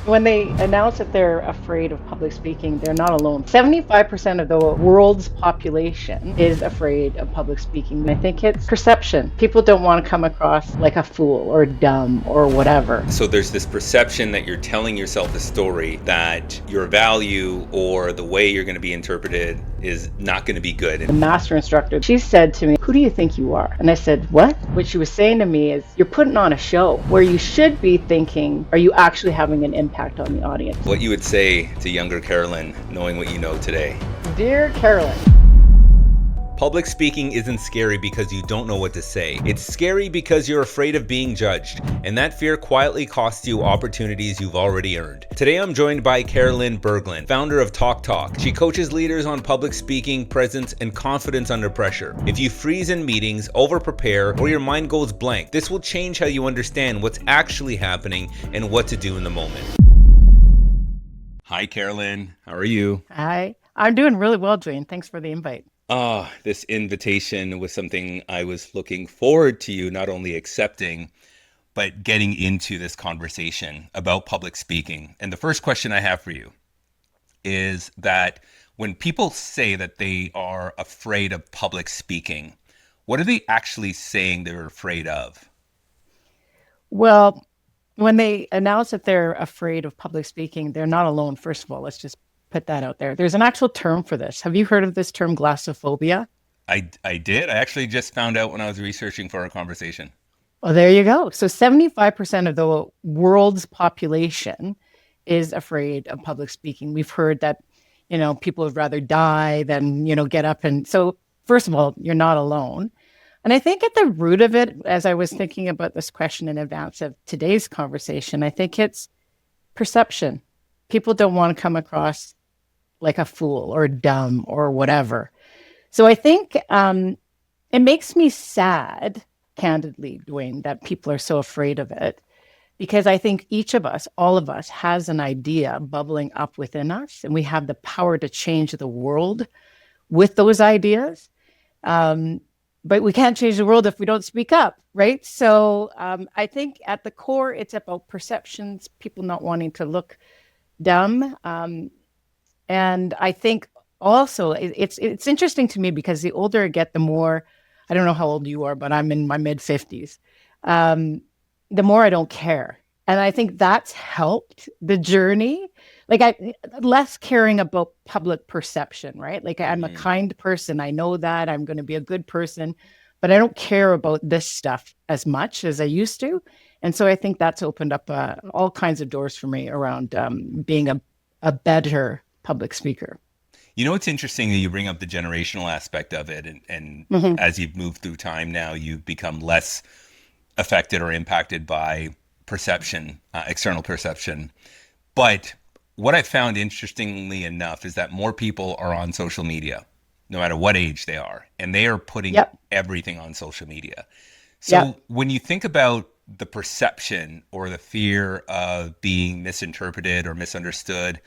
When they announce that they're afraid of public speaking, they're not alone. 75% of the world's population is afraid of public speaking. I think it's perception. People don't want to come across like a fool or dumb or whatever. So there's this perception that you're telling yourself a story that your value or the way you're going to be interpreted is not going to be good. The master instructor, she said to me, "Who do you think you are?" And I said, "What?" What she was saying to me is, "You're putting on a show where you should be thinking, are you actually having an impact on the audience?" What you would say to younger Caroline, knowing what you know today? Dear Caroline, public speaking isn't scary because you don't know what to say. It's scary because you're afraid of being judged, and that fear quietly costs you opportunities you've already earned. Today I'm joined by Caroline Berglund, founder of Talk Talk. She coaches leaders on public speaking, presence, and confidence under pressure. If you freeze in meetings, over-prepare, or your mind goes blank, this will change how you understand what's actually happening and what to do in the moment. Hi Caroline, how are you? hi. I'm doing really well, Dwayne. Thanks for the invite. This invitation was something I was looking forward to you not only accepting, but getting into this conversation about public speaking. And the first question I have for you is that when people say that they are afraid of public speaking, what are they actually saying they're afraid of? Well, when they announce that they're afraid of public speaking, they're not alone. First of all, let's just put that out there. There's an actual term for this. Have you heard of this term, glossophobia? I did. I actually just found out when I was researching for our conversation. Well, there you go. So 75% of the world's population is afraid of public speaking. We've heard that, people would rather die than, get up. And so, first of all, you're not alone. And I think at the root of it, as I was thinking about this question in advance of today's conversation, I think it's perception. People don't want to come across like a fool or dumb or whatever. So I think it makes me sad, candidly, Dwayne, that people are so afraid of it, because I think each of us, all of us, has an idea bubbling up within us, and we have the power to change the world with those ideas. But we can't change the world if we don't speak up, right? So I think at the core, it's about perceptions, people not wanting to look dumb. And I think also it's interesting to me because the older I get, the more, I don't know how old you are, but I'm in my mid 50s. The more I don't care. And I think that's helped the journey. Like less caring about public perception, right? Like I'm a kind person. I know that I'm going to be a good person, but I don't care about this stuff as much as I used to. And so I think that's opened up all kinds of doors for me around being a better public speaker. You know, it's interesting that you bring up the generational aspect of it. And as you've moved through time now, you've become less affected or impacted by perception, external perception. But what I found interestingly enough is that more people are on social media, no matter what age they are, and they are putting everything on social media. So when you think about the perception or the fear of being misinterpreted or misunderstood,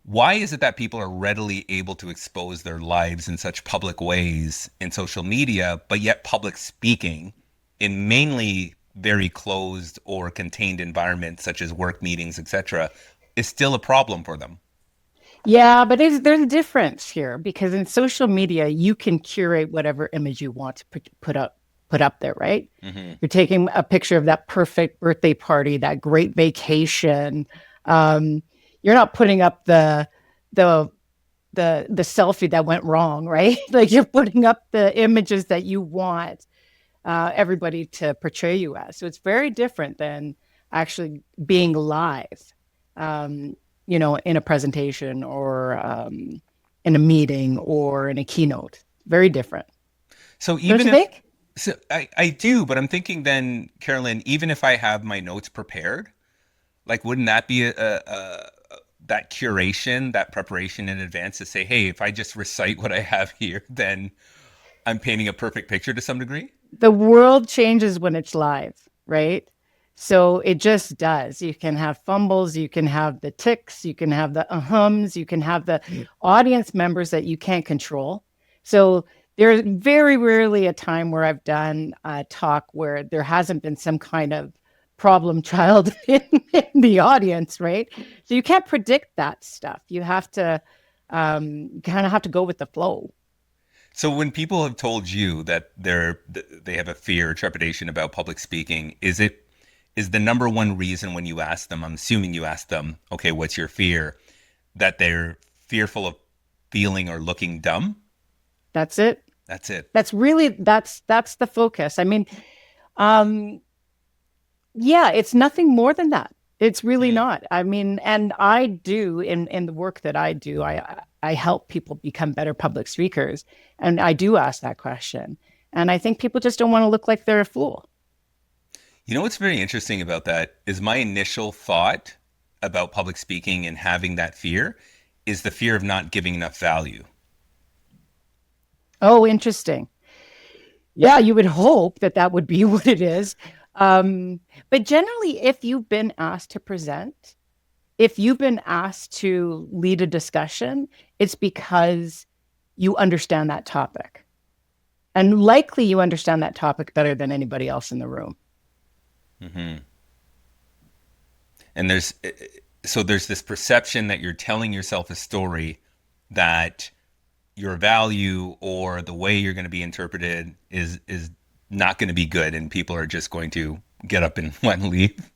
why is it that people are readily able to expose their lives in such public ways in social media, but yet public speaking in mainly very closed or contained environments such as work meetings, etc., is still a problem for them? Yeah, but there's a difference here because in social media, you can curate whatever image you want to put up there, right? You're taking a picture of that perfect birthday party, that great vacation. You're not putting up the selfie that went wrong, right? Like you're putting up the images that you want everybody to portray you as. So it's very different than actually being live, in a presentation or in a meeting or in a keynote. Very different. So Don't you think? So I do, but I'm thinking then, Carolyn, even if I have my notes prepared, like wouldn't that be that curation, that preparation in advance to say, hey, if I just recite what I have here, then I'm painting a perfect picture to some degree? The world changes when it's live, right? So it just does. You can have fumbles, you can have the ticks, you can have the ahums, you can have the audience members that you can't control. So there's very rarely a time where I've done a talk where there hasn't been some kind of problem child in the audience, right? So you can't predict that stuff. You have to kind of have to go with the flow. So when people have told you that they have a fear or trepidation about public speaking, is the number one reason when you ask them, I'm assuming you ask them, okay, what's your fear, that they're fearful of feeling or looking dumb? That's it. That's it. That's the focus. I mean, um, yeah, it's nothing more than that. It's really Hmm. not. I mean, and I do in the work that I do, I help people become better public speakers, and I do ask that question. And I think people just don't want to look like they're a fool. You know what's very interesting about that is my initial thought about public speaking and having that fear is the fear of not giving enough value. Oh, interesting. Yeah, you would hope that that would be what it is. But generally, if you've been asked to present, if you've been asked to lead a discussion, it's because you understand that topic. And likely you understand that topic better than anybody else in the room. Hmm. And there's this perception that you're telling yourself a story that your value or the way you're going to be interpreted is not going to be good, and people are just going to get up and want to leave.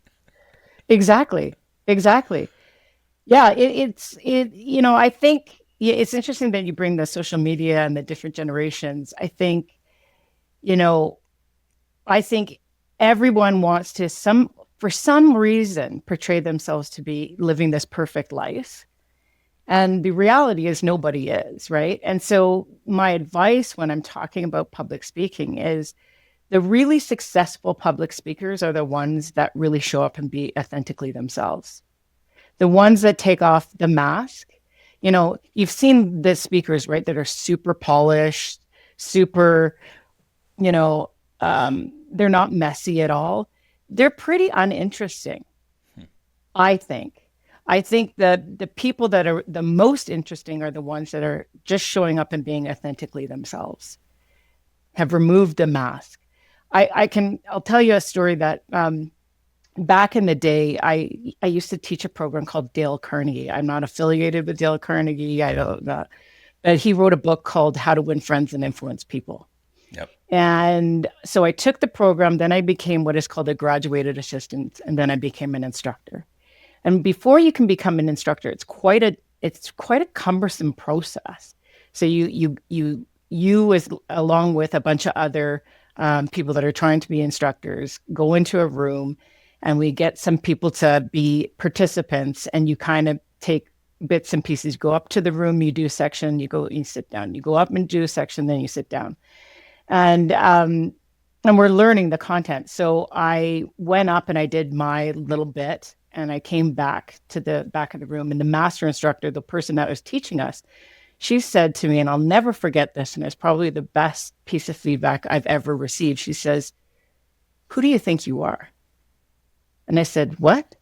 Exactly. Exactly. Yeah, I think yeah, it's interesting that you bring the social media and the different generations. You know, I think everyone wants to for some reason portray themselves to be living this perfect life. And the reality is nobody is, right? And so my advice when I'm talking about public speaking is the really successful public speakers are the ones that really show up and be authentically themselves. The ones that take off the mask. You've seen the speakers, right, that are super polished, super, you know, they're not messy at all. They're pretty uninteresting, I think. I think that the people that are the most interesting are the ones that are just showing up and being authentically themselves, have removed the mask. I'll tell you a story that back in the day, I used to teach a program called Dale Carnegie. I'm not affiliated with Dale Carnegie. I don't know, but he wrote a book called How to Win Friends and Influence People. Yep. And so I took the program, then I became what is called a graduated assistant, and then I became an instructor. And before you can become an instructor, it's quite a cumbersome process. So you as along with a bunch of other people that are trying to be instructors go into a room, and we get some people to be participants, and you kind of take bits and pieces. Go up to the room, you do a section, you sit down. You go up and do a section, then you sit down, and we're learning the content. So I went up and I did my little bit, and I came back to the back of the room, and the master instructor, the person that was teaching us, she said to me, and I'll never forget this, and it's probably the best piece of feedback I've ever received. She says, "Who do you think you are?" And I said, "What?"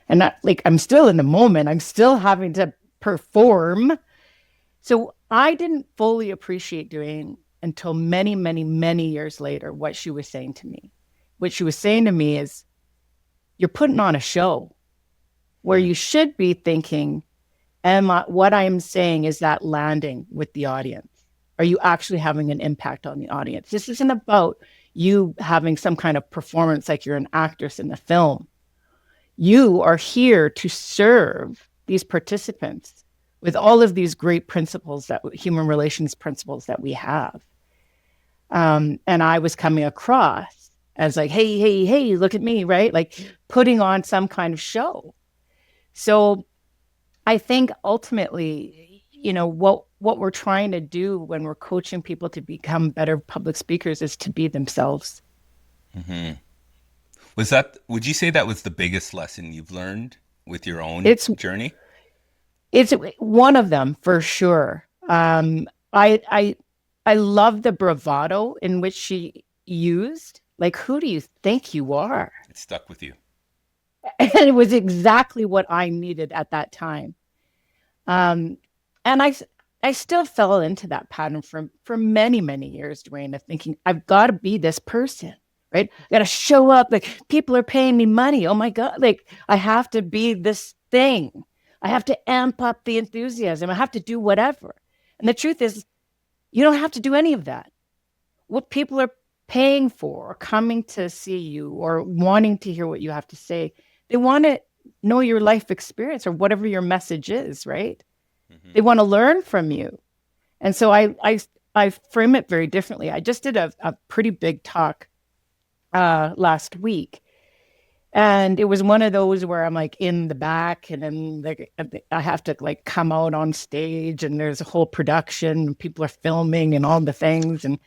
And I'm still in the moment. I'm still having to perform. So I didn't fully appreciate doing until many, many, many years later what she was saying to me. What she was saying to me is, you're putting on a show where Hmm. you should be thinking, what I'm saying, is that landing with the audience? Are you actually having an impact on the audience? This isn't about you having some kind of performance like you're an actress in the film. You are here to serve these participants with all of these great principles, that human relations principles that we have. And I was coming across as like, hey, hey, hey, look at me, right? Like putting on some kind of show. So I think ultimately, what we're trying to do when we're coaching people to become better public speakers is to be themselves. Hmm. Would you say that was the biggest lesson you've learned with your own It's journey? it's one of them for sure. I love the bravado in which she used. Like, who do you think you are? It stuck with you. And it was exactly what I needed at that time. Um, and I still fell into that pattern for many, many years, Dwayne, of thinking I've got to be this person, right? I got to show up. Like people are paying me money. Oh my God. Like I have to be this thing. I have to amp up the enthusiasm. I have to do whatever. And the truth is, you don't have to do any of that. What people are paying for, or coming to see you, or wanting to hear what you have to say, they want to know your life experience or whatever your message is, right? Mm-hmm. They want to learn from you. And so I frame it very differently. I just did a pretty big talk last week. And it was one of those where I'm like in the back, and then like I have to like come out on stage, and there's a whole production, and people are filming and all the things. And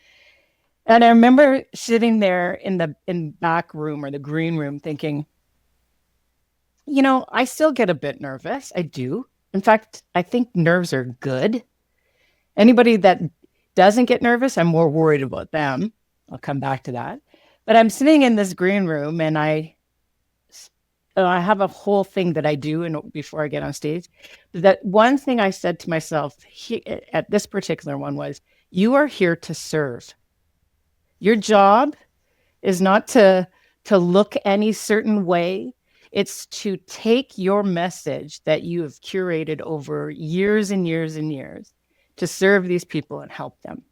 I remember sitting there in the back room or the green room thinking, I still get a bit nervous. I do. In fact, I think nerves are good. Anybody that doesn't get nervous, I'm more worried about them. I'll come back to that. But I'm sitting in this green room, and I have a whole thing that I do before I get on stage. That one thing I said to myself at this particular one was, you are here to serve. Your job is not to look any certain way. It's to take your message that you have curated over years and years and years to serve these people and help them.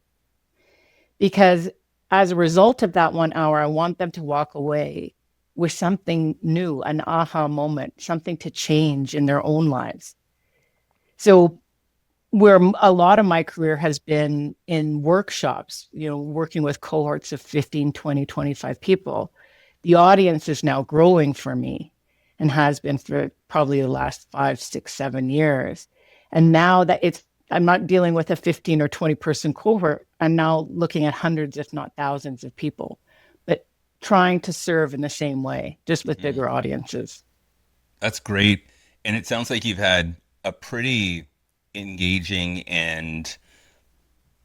Because as a result of that 1 hour, I want them to walk away with something new, an aha moment, something to change in their own lives. So where a lot of my career has been in workshops, working with cohorts of 15, 20, 25 people, the audience is now growing for me and has been for probably the last 5, 6, 7 years. And now that I'm not dealing with a 15 or 20 person cohort, I'm now looking at hundreds, if not thousands of people, but trying to serve in the same way, just with Mm. bigger audiences. That's great. And it sounds like you've had a pretty engaging and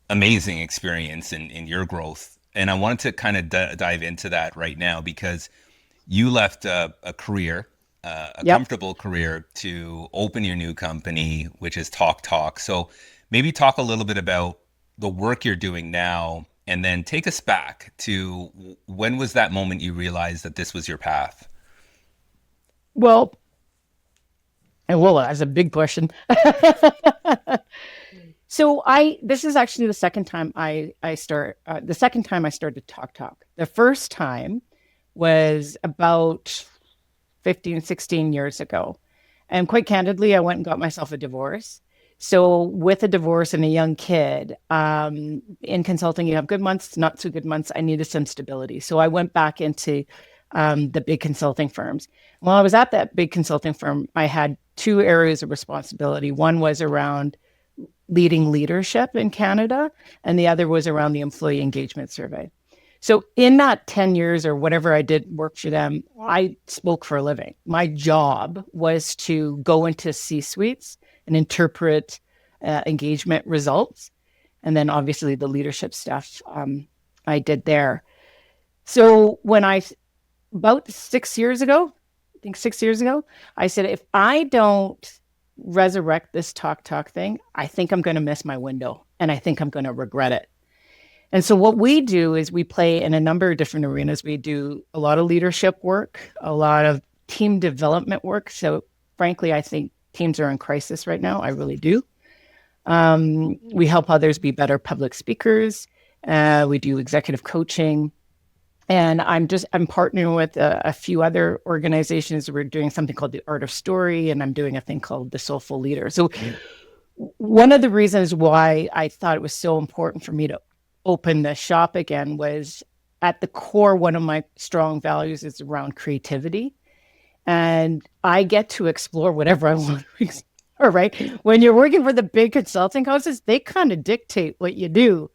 amazing experience in your growth. And I wanted to kind of dive into that right now because you left a career, a Yep. comfortable career to open your new company, which is Talk Talk. So maybe talk a little bit about the work you're doing now and then take us back to when was that moment you realized that this was your path? Well, that's a big question. So this is actually the second time the second time I started Talk Talk. The first time was about 15, 16 years ago. And quite candidly, I went and got myself a divorce. So with a divorce and a young kid, in consulting, you have good months, not so good months. I needed some stability. So I went back into the big consulting firms. While I was at that big consulting firm, I had two areas of responsibility. One was around leading leadership in Canada, and the other was around the employee engagement survey. So in that 10 years or whatever I did work for them, I spoke for a living. My job was to go into C-suites and interpret engagement results. And then obviously the leadership stuff I did there. So about 6 years ago, I think 6 years ago, I said, if I don't resurrect this Talk thing, I think I'm going to miss my window and I think I'm going to regret it. And so what we do is we play in a number of different arenas. We do a lot of leadership work, a lot of team development work. So frankly, I think teams are in crisis right now. I really do. We help others be better public speakers. We do executive coaching. And I'm partnering with a few other organizations. We're doing something called the Art of Story, and I'm doing a thing called the Soulful Leader. So one of the reasons why I thought it was so important for me to open the shop again was at the core, one of my strong values is around creativity. And I get to explore whatever I want to explore, right? When you're working for the big consulting houses, they kind of dictate what you do.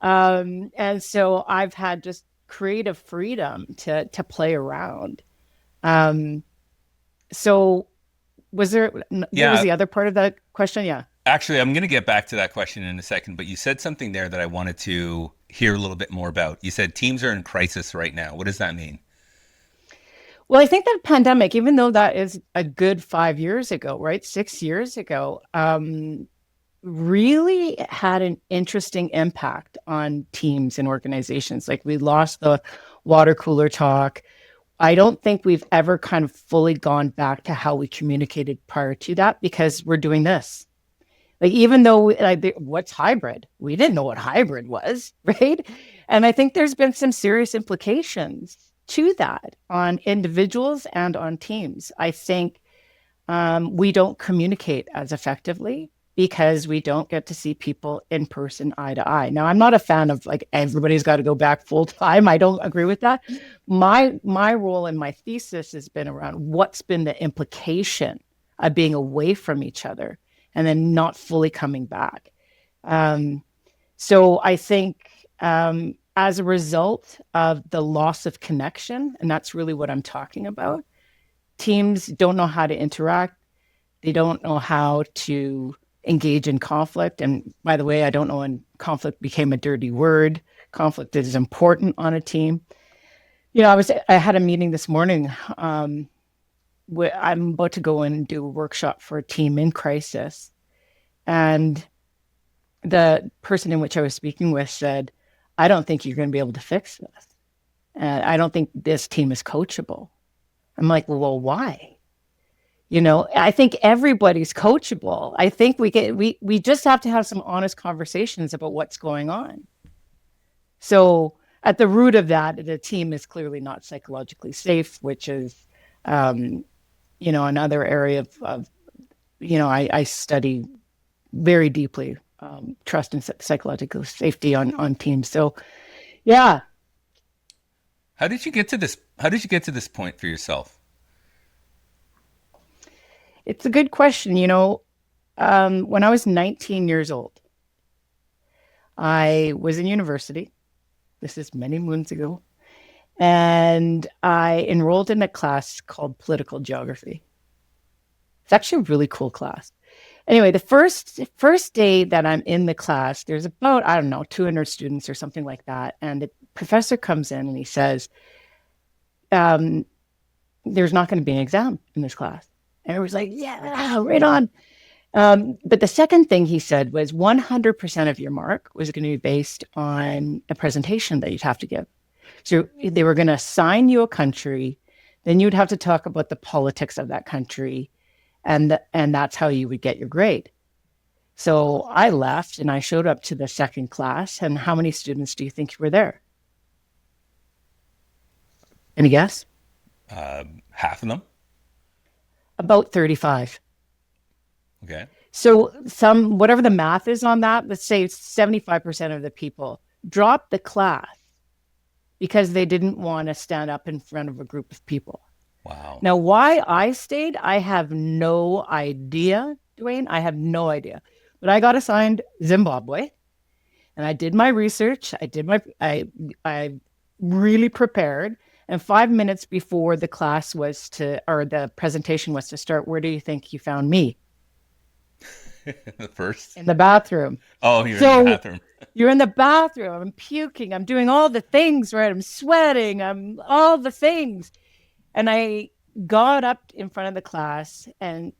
And so I've had just creative freedom to play around. So what was Yeah, the other part of that question? Yeah. actually, I'm going to get back to that question in a second, but you said something there that I wanted to hear a little bit more about. You said teams are in crisis right now. What does that mean? Well, I think that pandemic, even though that is a good 5 years ago, right? 6 years ago, really had an interesting impact on teams and organizations. Like we lost the water cooler talk. I don't think we've ever kind of fully gone back to how we communicated prior to that because we're doing this. Like, even though, like, what's hybrid? We didn't know what hybrid was, right? And I think there's been some serious implications to that on individuals and on teams. I think we don't communicate as effectively because we don't get to see people in person, eye to eye. Now, I'm not a fan of like everybody's got to go back full time. I don't agree with that. My role in my thesis has been around what's been the implication of being away from each other and then not fully coming back. So I think as a result of the loss of connection, and that's really what I'm talking about, teams don't know how to interact. They don't know how to engage in conflict. And by the way, I don't know when conflict became a dirty word. Conflict is important on a team. I had a meeting this morning. Where I'm about to go in and do a workshop for a team in crisis. And the person in which I was speaking with said, I don't think you're going to be able to fix this. And I don't think this team is coachable. I'm like, well, why? I think everybody's coachable. I think we just have to have some honest conversations about what's going on. So at the root of that, the team is clearly not psychologically safe, which is, another area of I study very deeply trust and psychological safety on teams. So, yeah. How did you get to this? How did you get to this point for yourself? It's a good question. When I was 19 years old, I was in university. This is many moons ago. And I enrolled in a class called political geography. It's actually a really cool class. Anyway, the first day that I'm in the class, there's about, I don't know, 200 students or something like that. And the professor comes in and he says, there's not going to be an exam in this class. And everyone's like, yeah, right on. But the second thing he said was 100% of your mark was going to be based on a presentation that you'd have to give. So they were going to assign you a country, then you'd have to talk about the politics of that country, and that's how you would get your grade. So I left and I showed up to the second class, and how many students do you think were there? Any guess? Half of them. About 35. Okay. So whatever the math is on that, let's say 75% of the people dropped the class because they didn't want to stand up in front of a group of people. Wow. Now, why I stayed, I have no idea, Dwayne. I have no idea. But I got assigned Zimbabwe, and I did my research. I really prepared. And 5 minutes before the the presentation was to start, where do you think you found me? The first? In the bathroom. Oh, you're in the bathroom. You're in the bathroom. I'm puking. I'm doing all the things, right? I'm sweating. I'm all the things. And I got up in front of the class. And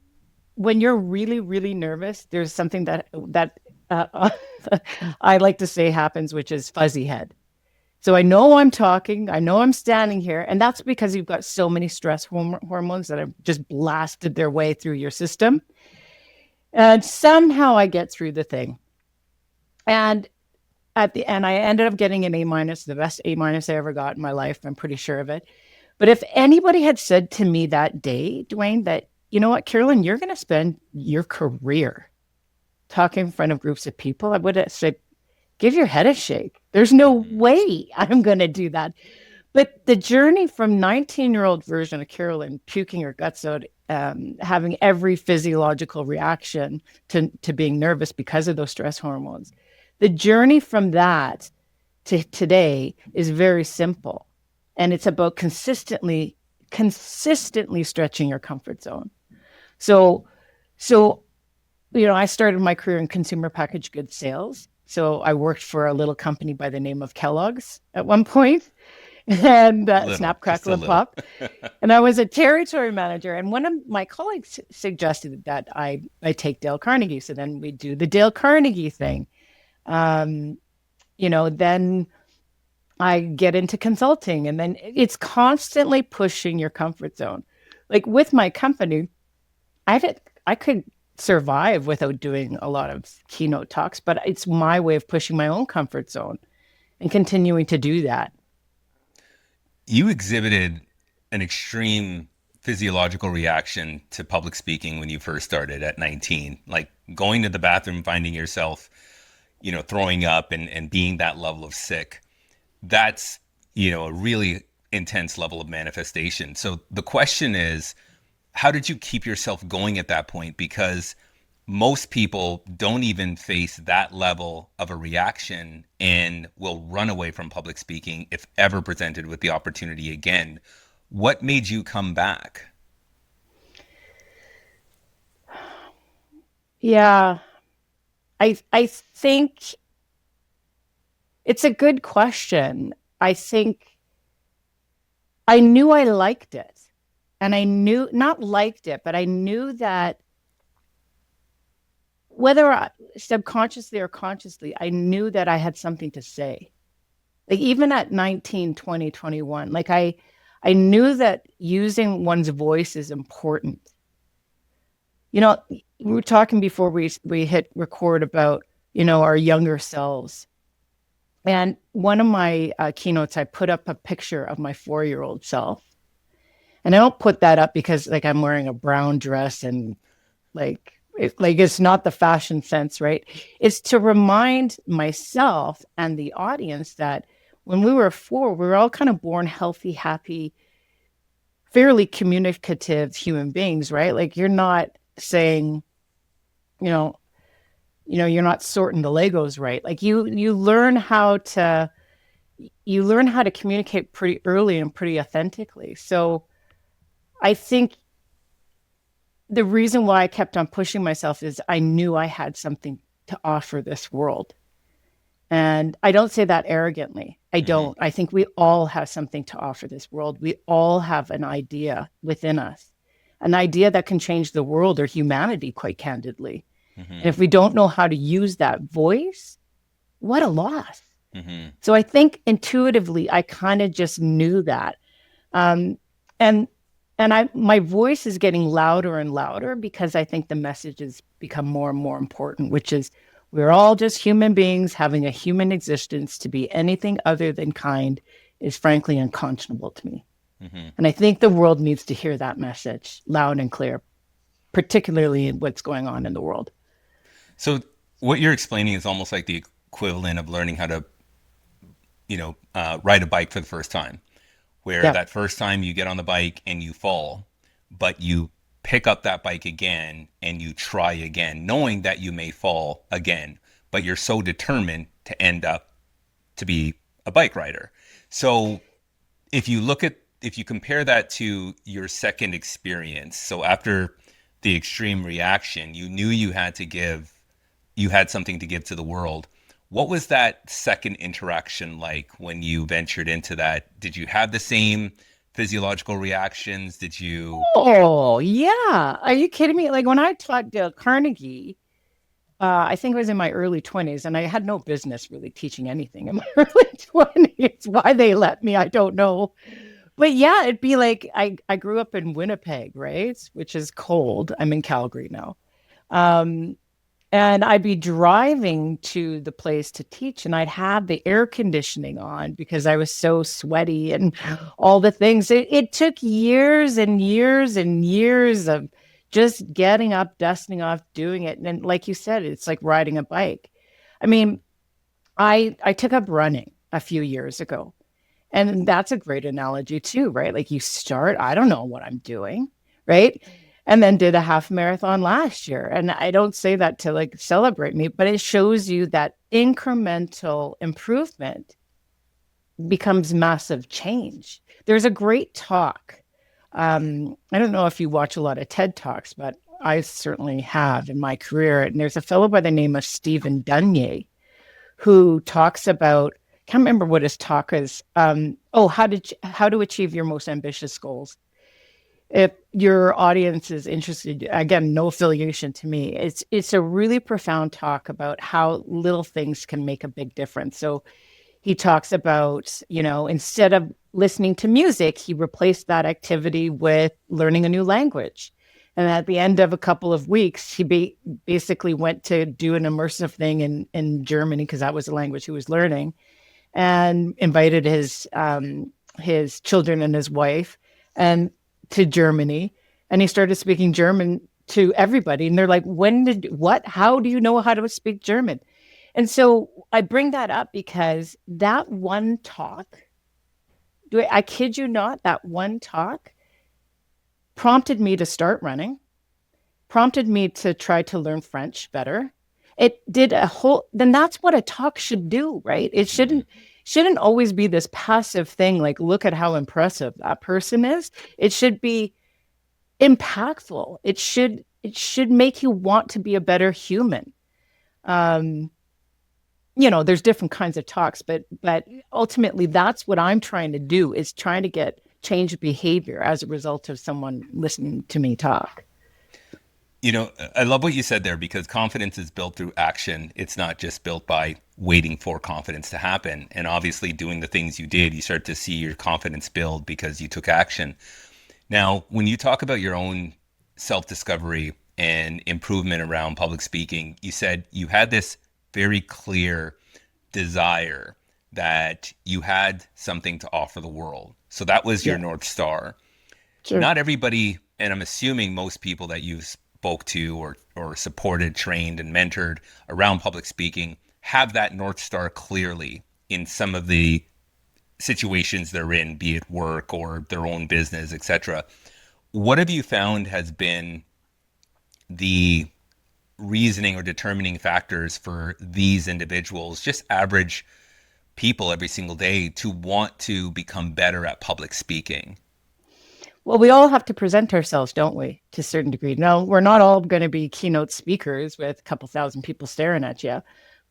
when you're really, really nervous, there's something that I like to say happens, which is fuzzy head. So I know I'm talking. I know I'm standing here. And that's because you've got so many stress hormones that have just blasted their way through your system. And somehow I get through the thing. And at the end, I ended up getting an A-, the best A- I ever got in my life. I'm pretty sure of it. But if anybody had said to me that day, Dwayne, that, you know what, Caroline, you're going to spend your career talking in front of groups of people, I would have said, give your head a shake. There's no way I'm going to do that. But the journey from 19-year-old version of Caroline puking her guts out, having every physiological reaction to being nervous because of those stress hormones, the journey from that to today is very simple. And it's about consistently stretching your comfort zone. So, I started my career in consumer packaged goods sales. So I worked for a little company by the name of Kellogg's at one point, and Snap, Crackle, and Pop. And I was a territory manager. And one of my colleagues suggested that I take Dale Carnegie. So then we do the Dale Carnegie thing. Then I get into consulting, and then it's constantly pushing your comfort zone. Like with my company, I could survive without doing a lot of keynote talks, but it's my way of pushing my own comfort zone and continuing to do that. You exhibited an extreme physiological reaction to public speaking when you first started at 19, like going to the bathroom, finding yourself, throwing up and being that level of sick. That's, a really intense level of manifestation. So the question is, how did you keep yourself going at that point? Because most people don't even face that level of a reaction and will run away from public speaking if ever presented with the opportunity again. What made you come back? Yeah, I think it's a good question. I think I knew I liked it. And I knew, not liked it, but I knew that whether subconsciously or consciously, I knew that I had something to say. Like even at 19, 20, 21, like I knew that using one's voice is important. You know, we were talking before we hit record about, our younger selves. And one of my keynotes, I put up a picture of my 4-year-old self. And I don't put that up because like I'm wearing a brown dress and like it's not the fashion sense, right? It's to remind myself and the audience that when we were 4, we were all kind of born healthy, happy, fairly communicative human beings, right? Like you're not saying, you know, you're not sorting the Legos right. Like you learn how to communicate pretty early and pretty authentically. So I think the reason why I kept on pushing myself is I knew I had something to offer this world. And I don't say that arrogantly. I Mm-hmm. don't. I think we all have something to offer this world. We all have an idea within us, an idea that can change the world or humanity, quite candidly. And Mm-hmm. if we don't know how to use that voice, what a loss. Mm-hmm. So I think intuitively, I kind of just knew that. Um, and my voice is getting louder and louder because I think the message has become more and more important, which is we're all just human beings having a human existence. To be anything other than kind is frankly unconscionable to me. Mm-hmm. And I think the world needs to hear that message loud and clear, particularly in what's going on in the world. So what you're explaining is almost like the equivalent of learning how to, ride a bike for the first time, where Yeah. that first time you get on the bike and you fall, but you pick up that bike again and you try again, knowing that you may fall again, but you're so determined to end up to be a bike rider. So if you compare that to your second experience, so after the extreme reaction, you knew you had something to give to the world. What was that second interaction like when you ventured into that? Did you have the same physiological reactions? Did you? Oh, yeah. Are you kidding me? Like when I taught Dale Carnegie, I think it was in my early 20s, and I had no business really teaching anything in my early 20s. Why they let me, I don't know. But yeah, it'd be like I grew up in Winnipeg, right? Which is cold. I'm in Calgary now. Um, and I'd be driving to the place to teach, and I'd have the air conditioning on because I was so sweaty and all the things. It took years and years and years of just getting up, dusting off, doing it. And then, like you said, it's like riding a bike. I mean, I took up running a few years ago, and that's a great analogy too, right? Like you start, I don't know what I'm doing, right? And then did a half marathon last year. And I don't say that to like celebrate me, but it shows you that incremental improvement becomes massive change. There's a great talk. I don't know if you watch a lot of TED Talks, but I certainly have in my career. And there's a fellow by the name of Stephen Dunye who talks about, can't remember what his talk is. How to achieve your most ambitious goals. If your audience is interested, again, no affiliation to me. It's a really profound talk about how little things can make a big difference. So He talks about, instead of listening to music, he replaced that activity with learning a new language. And at the end of a couple of weeks, he basically went to do an immersive thing in Germany, because that was the language he was learning, and invited his children and his wife and to Germany. And he started speaking German to everybody. And they're like, how do you know how to speak German? And so I bring that up because that one talk, I kid you not, that one talk prompted me to start running, prompted me to try to learn French better. It did then that's what a talk should do, right? It shouldn't always be this passive thing like, look at how impressive that person is. It should be impactful. It should make you want to be a better human. Um, there's different kinds of talks, but ultimately that's what I'm trying to do, is trying to get change behavior as a result of someone listening to me talk. I love what you said there, because confidence is built through action. It's not just built by waiting for confidence to happen. And obviously, doing the things you did, you start to see your confidence build because you took action. Now, when you talk about your own self discovery and improvement around public speaking, you said you had this very clear desire that you had something to offer the world. So that was your Yeah, North Star. sure. Not everybody, and I'm assuming most people that you've spoke to or supported, trained, and mentored around public speaking have that North Star clearly in some of the situations they're in, be it work or their own business, etc. What have you found has been the reasoning or determining factors for these individuals, just average people every single day, to want to become better at public speaking? Well, we all have to present ourselves, don't we, to a certain degree? No, we're not all going to be keynote speakers with a couple thousand people staring at you,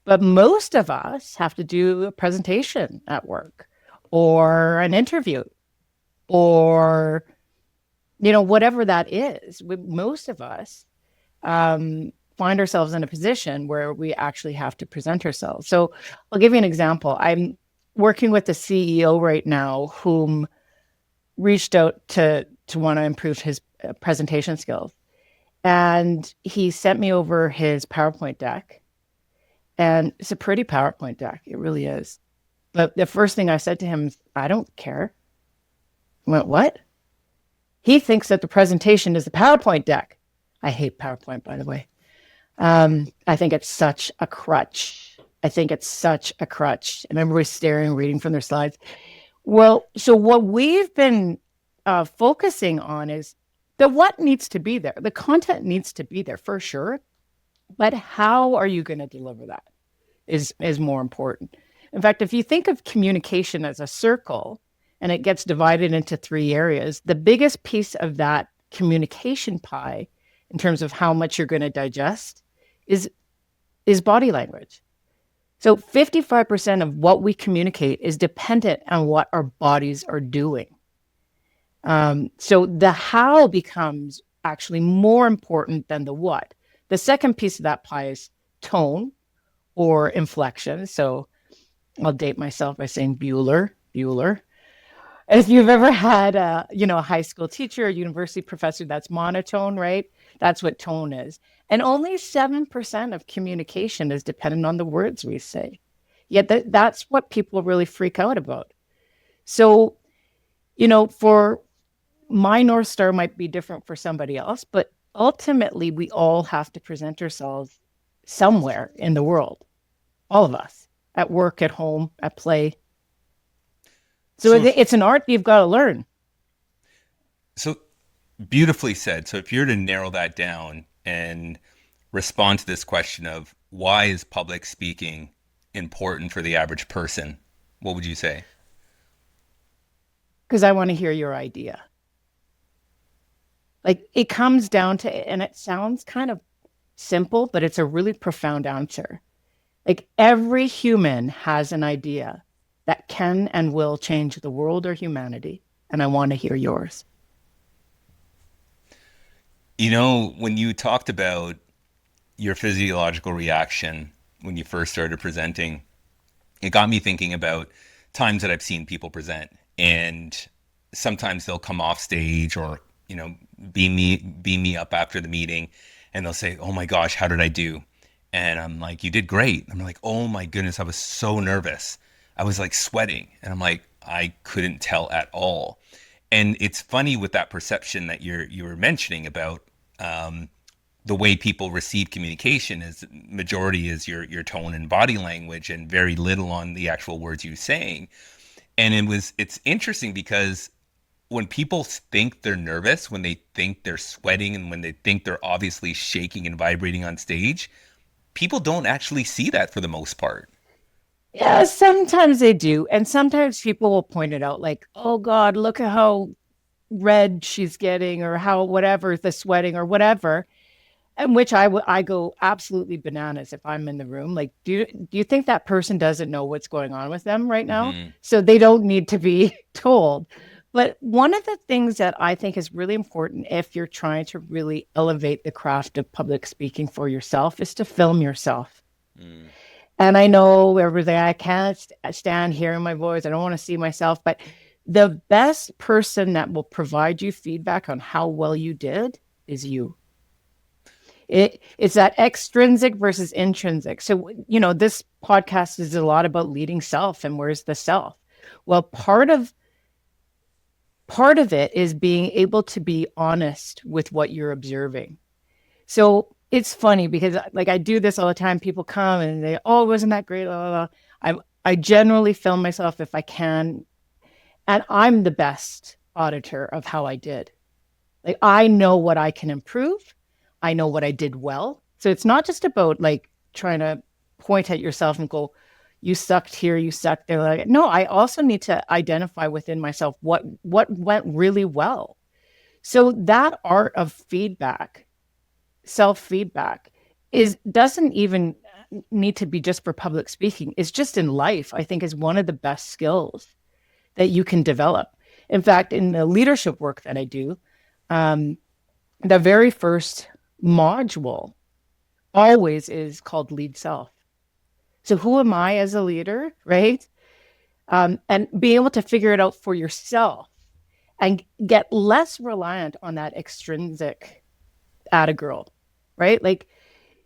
but most of us have to do a presentation at work or an interview or, whatever that is. Most of us find ourselves in a position where we actually have to present ourselves. So I'll give you an example. I'm working with a CEO right now whom reached out to want to improve his presentation skills. And he sent me over his PowerPoint deck. And it's a pretty PowerPoint deck. It really is. But the first thing I said to him is, I don't care. I went, what? He thinks that the presentation is the PowerPoint deck. I hate PowerPoint, by the way. I think it's such a crutch. I think it's such a crutch. And everybody's staring, reading from their slides. Well, so what we've been focusing on is the what needs to be there. The content needs to be there for sure, but how are you going to deliver that is more important. In fact, if you think of communication as a circle and it gets divided into three areas, the biggest piece of that communication pie, in terms of how much you're going to digest, is body language. So 55% of what we communicate is dependent on what our bodies are doing. So the how becomes actually more important than the what. The second piece of that pie is tone or inflection. So I'll date myself by saying Bueller. If you've ever had a high school teacher or university professor that's monotone, right? That's what tone is. And only 7% of communication is dependent on the words we say. Yet that's what people really freak out about. So, for my North Star might be different for somebody else, but ultimately we all have to present ourselves somewhere in the world. All of us, at work, at home, at play. So So, it's an art you've got to learn. so beautifully said. So, if you're to narrow that down and respond to this question of why is public speaking important for the average person, what would you say? Because I want to hear your idea. Like it comes down to, and it sounds kind of simple, but it's a really profound answer. Like every human has an idea that can and will change the world or humanity. And I want to hear yours. When you talked about your physiological reaction when you first started presenting, it got me thinking about times that I've seen people present, and sometimes they'll come off stage or beam me up after the meeting, and they'll say, "Oh my gosh, how did I do?" And I'm like, "You did great." I'm like, "Oh my goodness, I was so nervous. I was like sweating," and I'm like, "I couldn't tell at all." And it's funny with that perception that you were mentioning about the way people receive communication is majority is your tone and body language and very little on the actual words you're saying. And it's interesting because when people think they're nervous, when they think they're sweating, and when they think they're obviously shaking and vibrating on stage, people don't actually see that for the most part. Yeah, sometimes they do. And sometimes people will point it out like, oh God, look at how red she's getting or how whatever, the sweating or whatever. And which I go absolutely bananas if I'm in the room. Like, do you think that person doesn't know what's going on with them right now? Hmm. So they don't need to be told. But one of the things that I think is really important if you're trying to really elevate the craft of public speaking for yourself is to film yourself. Mm. And I know everything, I can't stand hearing my voice. I don't want to see myself, but the best person that will provide you feedback on how well you did is you. It's that extrinsic versus intrinsic. So, this podcast is a lot about leading self and where's the self. Well, part of it is being able to be honest with what you're observing. So it's funny because like I do this all the time. People come and they, oh, wasn't that great? Blah, blah, blah. I generally film myself if I can, and I'm the best auditor of how I did. Like I know what I can improve. I know what I did well. So it's not just about like trying to point at yourself and go, you sucked here, you sucked there. Like, no, I also need to identify within myself what went really well. So that art of feedback, self-feedback, is doesn't even need to be just for public speaking. It's just in life, I think is one of the best skills that you can develop. In fact, in the leadership work that I do, um, the very first module always is called lead self. So who am I as a leader, right? And be able to figure it out for yourself and get less reliant on that extrinsic atta girl, right? Like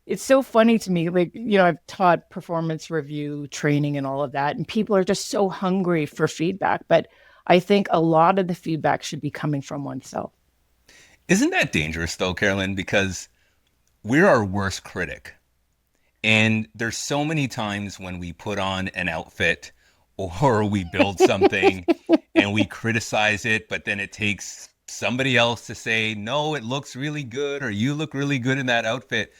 it's so funny to me. Like, I've taught performance review training and all of that, and people are just so hungry for feedback. But I think a lot of the feedback should be coming from oneself. Isn't that dangerous though, Carolyn? Because we're our worst critic. And there's so many times when we put on an outfit or we build something and we criticize it, but then it takes somebody else to say, "No, it looks really good," or "You look really good in that outfit."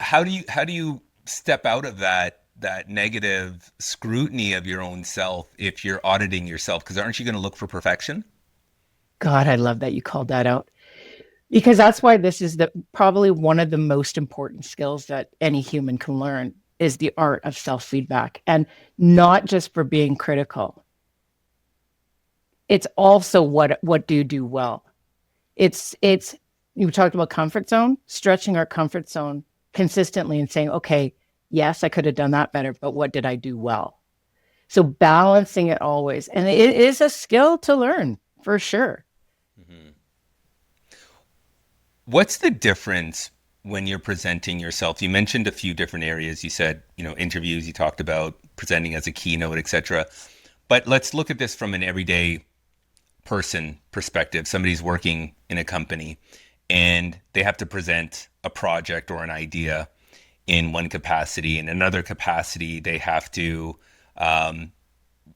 How do you step out of that negative scrutiny of your own self if you're auditing yourself? Because aren't you going to look for perfection? God, I love that you called that out. Because that's why this is probably one of the most important skills that any human can learn is the art of self-feedback, and not just for being critical. It's also what do you do well. It's you talked about comfort zone, stretching our comfort zone consistently and saying, okay, yes, I could have done that better, but what did I do well? So balancing it always. And it is a skill to learn for sure. Mhm. What's the difference when you're presenting yourself? You mentioned a few different areas. You said, interviews, you talked about presenting as a keynote, etc. But let's look at this from an everyday person perspective. Somebody's working in a company and they have to present a project or an idea in one capacity. In another capacity, they have to um,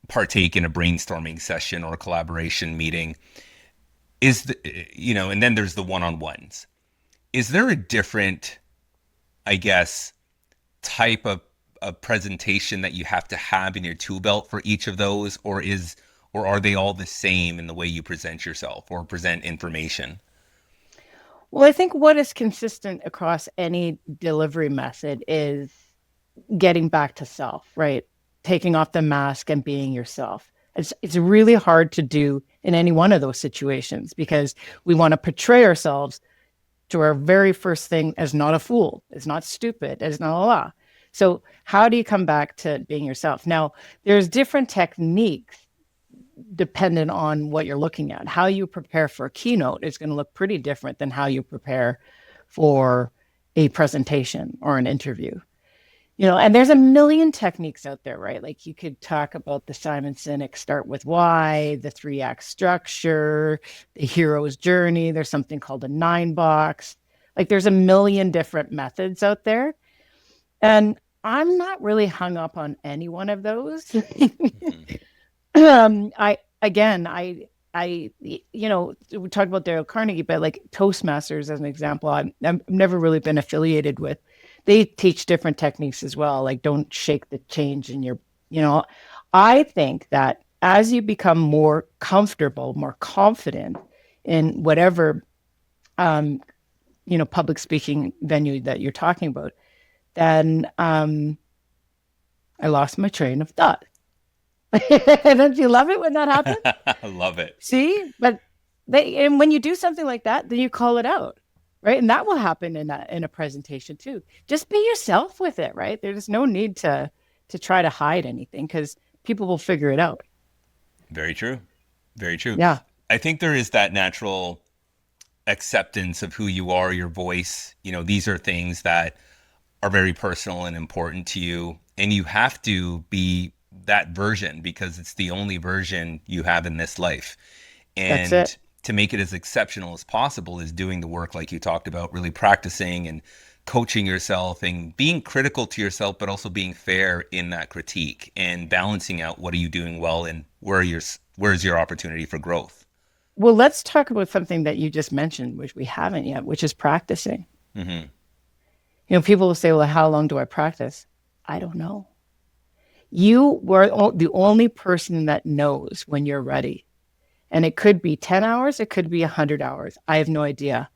partake in a brainstorming session or a collaboration meeting. And then there's the one-on-ones. Is there a different, I guess, type of presentation that you have to have in your tool belt for each of those, or are they all the same in the way you present yourself or present information? Well, I think what is consistent across any delivery method is getting back to self, right? Taking off the mask and being yourself. It's really hard to do in any one of those situations because we want to portray ourselves to our very first thing as not a fool, as not stupid, as not a la. So how do you come back to being yourself? Now, there's different techniques dependent on what you're looking at. How you prepare for a keynote is going to look pretty different than how you prepare for a presentation or an interview. And there's a million techniques out there, right? Like you could talk about the Simon Sinek start with why, the 3-act structure, the hero's journey. There's something called a 9-box. Like there's a million different methods out there. And I'm not really hung up on any one of those. I again, we talked about Dale Carnegie, but like Toastmasters as an example, I've never really been affiliated with. They teach different techniques as well. Like don't shake the change in your. I think that as you become more comfortable, more confident in whatever, public speaking venue that you're talking about, then I lost my train of thought. Don't you love it when that happens? I love it. See, but and when you do something like that, then you call it out, right? And that will happen in a presentation too. Just be yourself with it, right? There's no need to try to hide anything because people will figure it out. Very true. Very true. Yeah, I think there is that natural acceptance of who you are, your voice. These are things that are very personal and important to you, and you have to be that version because it's the only version you have in this life. that's And it. to make it as exceptional as possible is doing the work like you talked about, really practicing and coaching yourself and being critical to yourself, but also being fair in that critique and balancing out what are you doing well and where's your opportunity for growth. Well, let's talk about something that you just mentioned, which we haven't yet, which is practicing. Hmm. People will say, well, how long do I practice? I don't know. You were the only person that knows when you're ready. And it could be 10 hours, it could be 100 hours. I have no idea.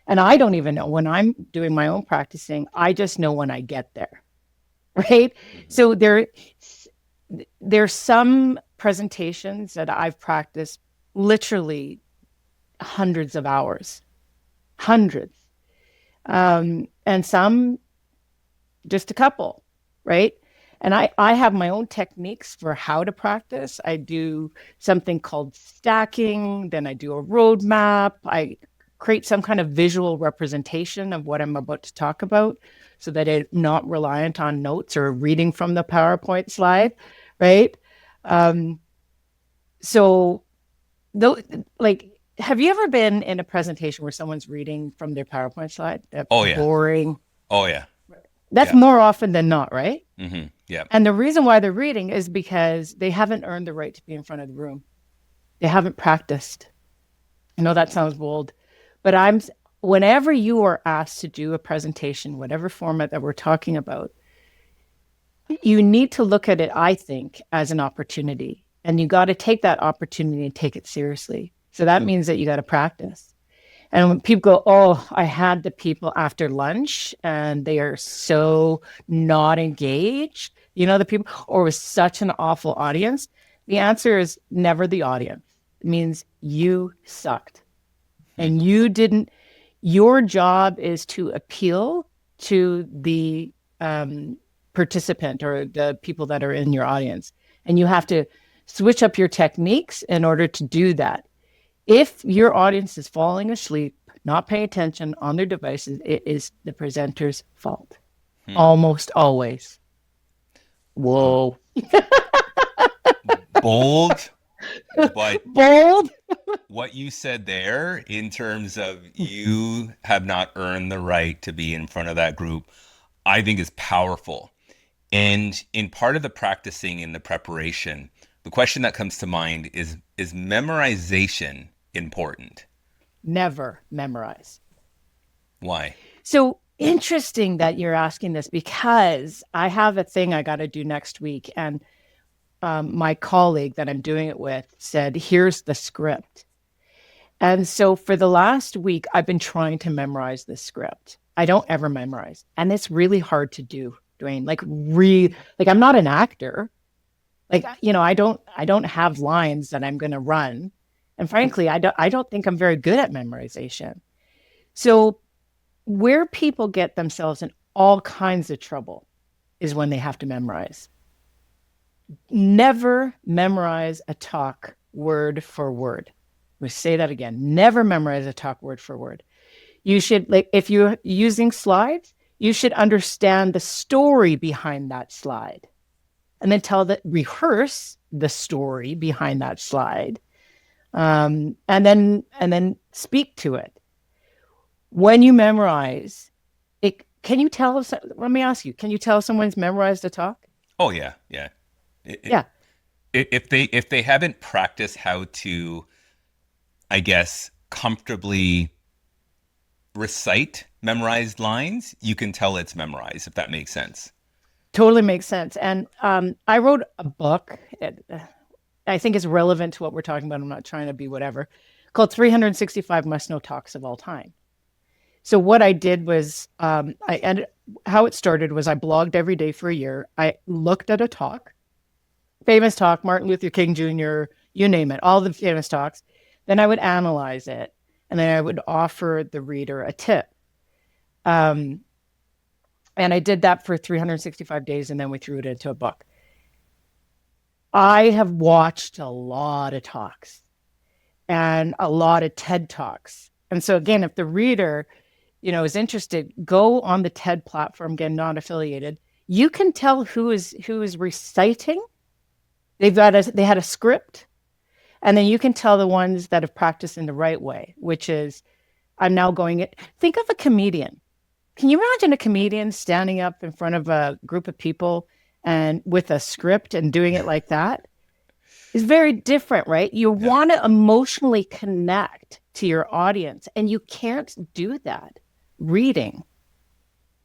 And I don't even know when I'm doing my own practicing. I just know when I get there. Right. So there's some presentations that I've practiced literally hundreds of hours, hundreds. And some just a couple, right? And I have my own techniques for how to practice. I do something called stacking, then I do a roadmap. I create some kind of visual representation of what I'm about to talk about so that I'm not reliant on notes or reading from the PowerPoint slide, right? Um, so, though, like, have you ever been in a presentation where someone's reading from their PowerPoint slide? That's Oh yeah. boring. Oh yeah. That's Yeah. more often than not, right? Hmm. Yeah. And the reason why they're reading is because they haven't earned the right to be in front of the room. They haven't practiced. I know that sounds bold, but whenever you are asked to do a presentation, whatever format that we're talking about, you need to look at it, I think, as an opportunity. And you got to take that opportunity and take it seriously. So that means that you got to practice. And when people go, oh, I had the people after lunch and they are so not engaged, the people, or it was such an awful audience. The answer is never the audience. It means you sucked and you didn't. Your job is to appeal to the participant or the people that are in your audience. And you have to switch up your techniques in order to do that. If your audience is falling asleep, not paying attention on their devices, it is the presenter's fault. Almost always. Whoa. Bold, but Bold. what you said there in terms of you have not earned the right to be in front of that group, I think is powerful. And in part of the practicing and the preparation, the question that comes to mind is memorization important? Never memorize. Why? So interesting that you're asking this because I have a thing I got to do next week. And my colleague that I'm doing it with said, here's the script. And so for the last week, I've been trying to memorize the script. I don't ever memorize. And it's really hard to do, Dwayne. Like I'm not an actor. Like, I don't have lines that I'm going to run. And frankly, I don't think I'm very good at memorization. So where people get themselves in all kinds of trouble is when they have to memorize. Never memorize a talk word for word. We say that again. Never memorize a talk word for word. You should, like, if you're using slides, you should understand the story behind that slide, and then rehearse the story behind that slide, and then speak to it. When you memorize it, can you tell if, let me ask you, can you tell if someone's memorized a talk? Oh yeah, yeah. Yeah, If they haven't practiced how to, I guess, comfortably recite memorized lines, you can tell it's memorized, if that makes sense. totally makes sense. And I wrote a book. I think it's relevant to what we're talking about. I'm not trying to be whatever. Called 365 Must Know Talks of All Time. So what I did was, how it started was I blogged every day for a year. I looked at a talk, famous talk, Martin Luther King Jr., you name it, all the famous talks. Then I would analyze it, and then I would offer the reader a tip. Um, and I did that for 365 days, and then we threw it into a book. I have watched a lot of talks and a lot of TED Talks. And so again, if the reader, is interested, go on the TED platform, again, not affiliated. You can tell who is reciting. They had a script, and then you can tell the ones that have practiced in the right way, which is, I'm now going it. Think of a comedian. Can you imagine a comedian standing up in front of a group of people and with a script and doing it like that? Is very different, right? You Yeah. want to emotionally connect to your audience, and you can't do that reading.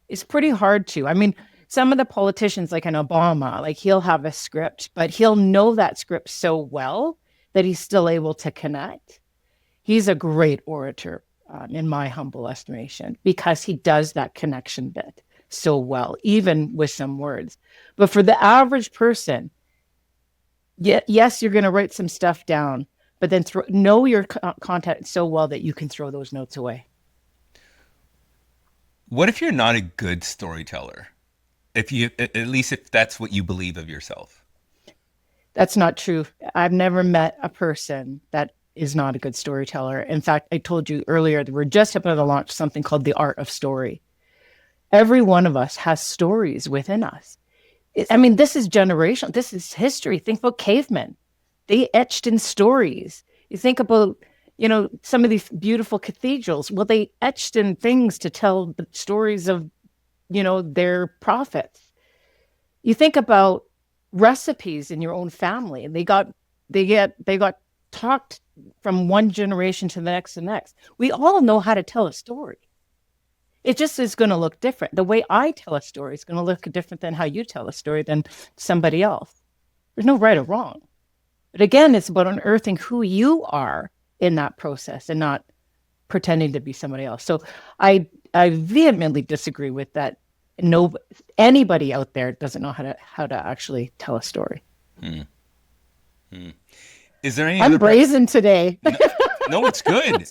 It's pretty hard to. I mean, some of the politicians, like an Obama, like he'll have a script, but he'll know that script so well that he's still able to connect. He's a great orator, in my humble estimation, because he does that connection bit so well, even with some words. But for the average person, yes, you're going to write some stuff down, but then know your content so well that you can throw those notes away. What if you're not a good storyteller? If you, at least if that's what you believe of yourself. That's not true. I've never met a person that is not a good storyteller. In fact, I told you earlier that we're just about to launch something called the art of story. Every one of us has stories within us. I mean, this is generational. This is history. Think about cavemen. They etched in stories. You think about, some of these beautiful cathedrals. Well, they etched in things to tell the stories of, their prophets. You think about recipes in your own family. They got talked from one generation to the next and next. We all know how to tell a story. It just is going to look different. The way I tell a story is going to look different than how you tell a story than somebody else. There's no right or wrong. But again, it's about unearthing who you are in that process and not pretending to be somebody else. So I vehemently disagree with that. No, anybody out there doesn't know how to actually tell a story. Hmm. Hmm. Is there any I'm other brazen today. no, no, it's good.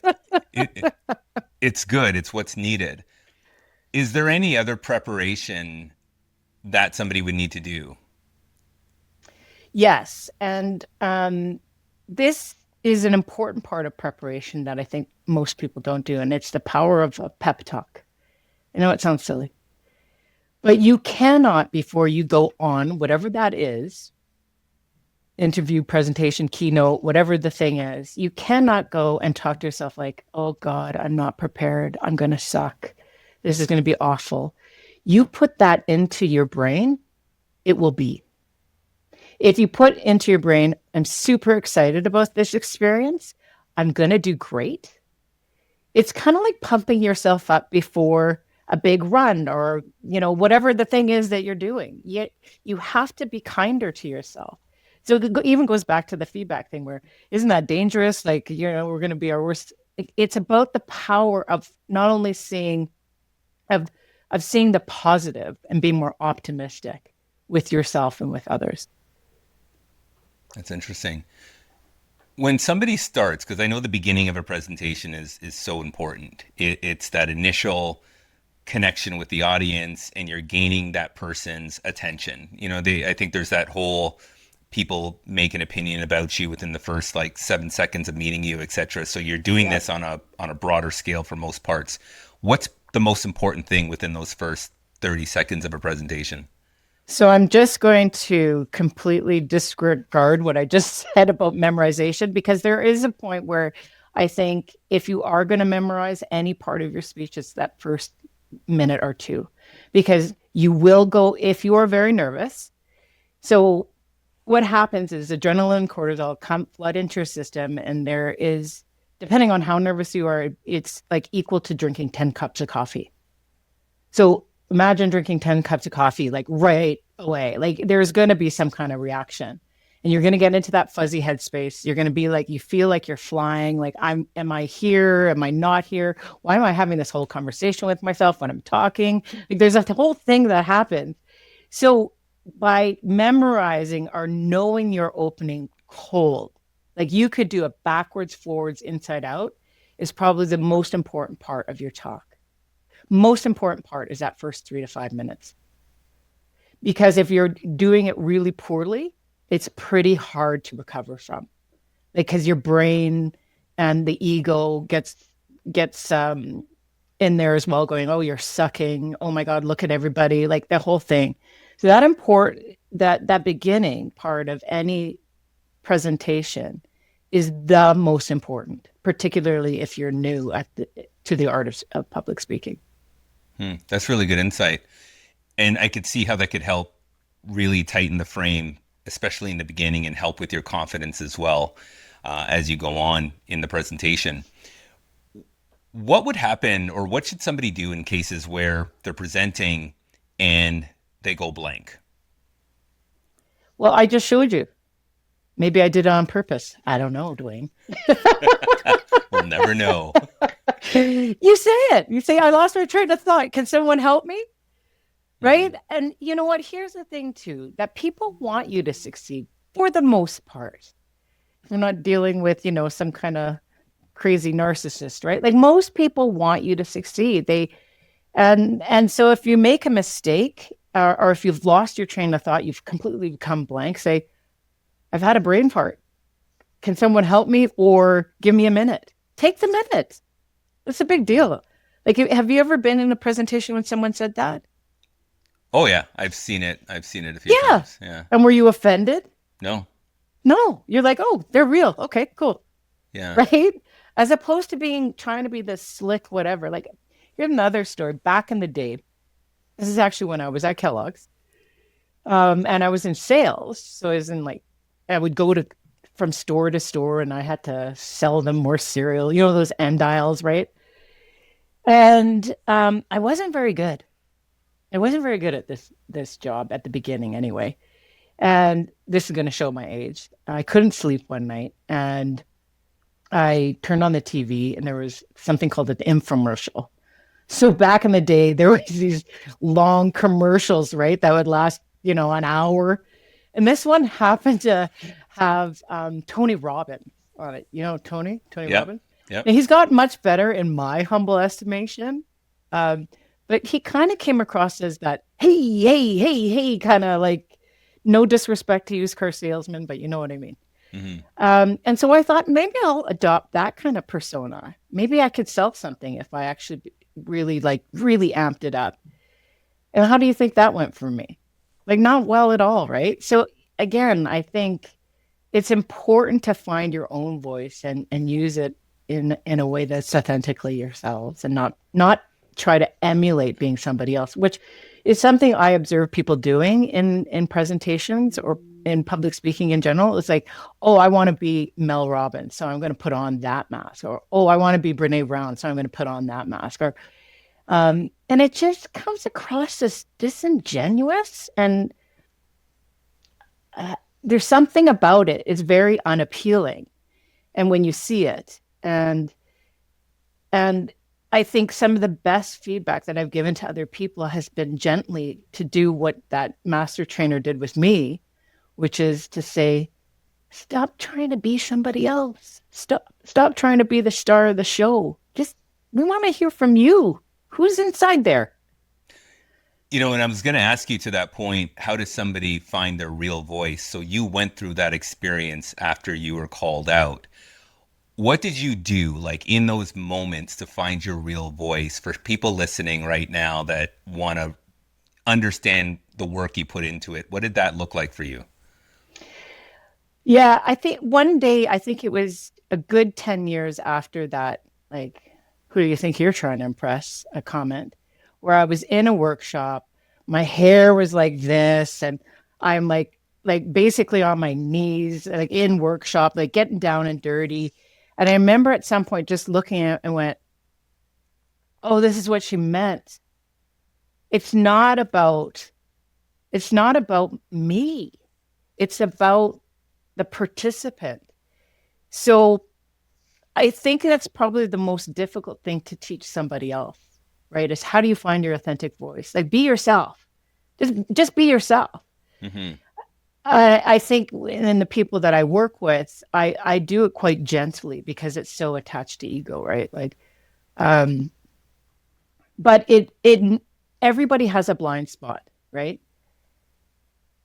It's good. It's what's needed. Is there any other preparation that somebody would need to do? Yes, and this is an important part of preparation that I think most people don't do, and it's the power of a pep talk. I know it sounds silly, but you cannot, before you go on, whatever that is, interview, presentation, keynote, whatever the thing is, you cannot go and talk to yourself like, oh God, I'm not prepared. I'm going to suck. This is going to be awful. You put that into your brain, it will be. If you put into your brain, I'm super excited about this experience, I'm going to do great. It's kind of like pumping yourself up before a big run or, whatever the thing is that you're doing. Yet you have to be kinder to yourself. So it even goes back to the feedback thing where, isn't that dangerous? Like, we're going to be our worst. It's about the power of not only of, of seeing the positive and being more optimistic with yourself and with others. That's interesting. When somebody starts, because I know the beginning of a presentation is so important. It's that initial connection with the audience and you're gaining that person's attention. I think there's that whole people make an opinion about you within the first like 7 seconds of meeting you, etc. So you're doing Yeah. this on a broader scale for most parts. What's the most important thing within those first 30 seconds of a presentation? So I'm just going to completely disregard what I just said about memorization because there is a point where I think if you are going to memorize any part of your speech, it's that first minute or two because you will go if you are very nervous. So what happens is adrenaline and cortisol come flood into your system and there is depending on how nervous you are, it's like equal to drinking 10 cups of coffee. So imagine drinking 10 cups of coffee like right away. Like there's going to be some kind of reaction. And you're going to get into that fuzzy headspace. You're going to be like, you feel like you're flying. Like, am I here? Am I not here? Why am I having this whole conversation with myself when I'm talking? Like, there's a whole thing that happens. So, by memorizing or knowing your opening cold, like you could do a backwards, forwards, inside out, is probably the most important part of your talk. Most important part is that first 3 to 5 minutes. Because if you're doing it really poorly, it's pretty hard to recover from. Because your brain and the ego gets in there as well, going, "Oh, you're sucking. Oh my God, look at everybody!" Like the whole thing. So that beginning part of any presentation is the most important, particularly if you're new to the art of public speaking. That's really good insight. And I could see how that could help really tighten the frame, especially in the beginning, and help with your confidence as well as you go on in the presentation. What would happen, or what should somebody do in cases where they're presenting and they go blank? Well, I just showed you. Maybe I did it on purpose. I don't know, Dwayne. We'll never know. You say it. You say, I lost my train of thought. Can someone help me? Right. And you know what? Here's the thing, too, that people want you to succeed for the most part. You're not dealing with, some kind of crazy narcissist, right? Like most people want you to succeed. And so if you make a mistake or if you've lost your train of thought, you've completely become blank, say, I've had a brain fart. Can someone help me or give me a minute? Take the minute. It's a big deal. Like, have you ever been in a presentation when someone said that? Oh yeah, I've seen it. I've seen it a few Yeah. times. Yeah. And were you offended? No. No. You're like, oh, they're real. Okay, cool. Yeah. Right? As opposed to trying to be this slick, whatever. Like, here's another story. Back in the day, this is actually when I was at Kellogg's, and I was in sales. So I was in like, I would go from store to store, and I had to sell them more cereal. You know those end aisles, right? And I wasn't very good. I wasn't very good at this job at the beginning, anyway. And this is going to show my age. I couldn't sleep one night, and I turned on the TV, and there was something called an infomercial. So back in the day, there was these long commercials, right, that would last, an hour. And this one happened to have Tony Robbins on it. You know Tony Yep. Robbins? Yep. Now, he's got much better in my humble estimation. But he kind of came across as that, hey, hey, hey, hey, kind of like, no disrespect to used car salesman, but you know what I mean. Hmm. And so I thought maybe I'll adopt that kind of persona. Maybe I could sell something if I actually really amped it up. And how do you think that went for me? Like not well at all, right? So again, I think it's important to find your own voice and use it in a way that's authentically yourselves and not try to emulate being somebody else, which is something I observe people doing in presentations or in public speaking in general. It's like, oh, I want to be Mel Robbins, so I'm going to put on that mask. Or, oh, I want to be Brene Brown, so I'm going to put on that mask. Or, and it just comes across as disingenuous. And there's something about it. It's very unappealing. And when you see it, and I think some of the best feedback that I've given to other people has been gently to do what that master trainer did with me, which is to say, stop trying to be somebody else. Stop trying to be the star of the show. We want to hear from you. Who's inside there? And I was going to ask you to that point, how does somebody find their real voice? So you went through that experience after you were called out. What did you do, like in those moments, to find your real voice for people listening right now that want to understand the work you put into it? What did that look like for you? Yeah, I think one day, I think it was a good 10 years after that, like, who do you think you're trying to impress? A comment where I was in a workshop, my hair was like this, and I'm like basically on my knees, like in workshop, like getting down and dirty. And I remember at some point just looking at it and went, oh, this is what she meant. It's not about, it's not about me. It's about the participant. So I think that's probably the most difficult thing to teach somebody else, right? Is how do you find your authentic voice? Like be yourself. Just be yourself. Hmm. I think in the people that I work with, I do it quite gently because it's so attached to ego, right? Like, um, but it everybody has a blind spot, right?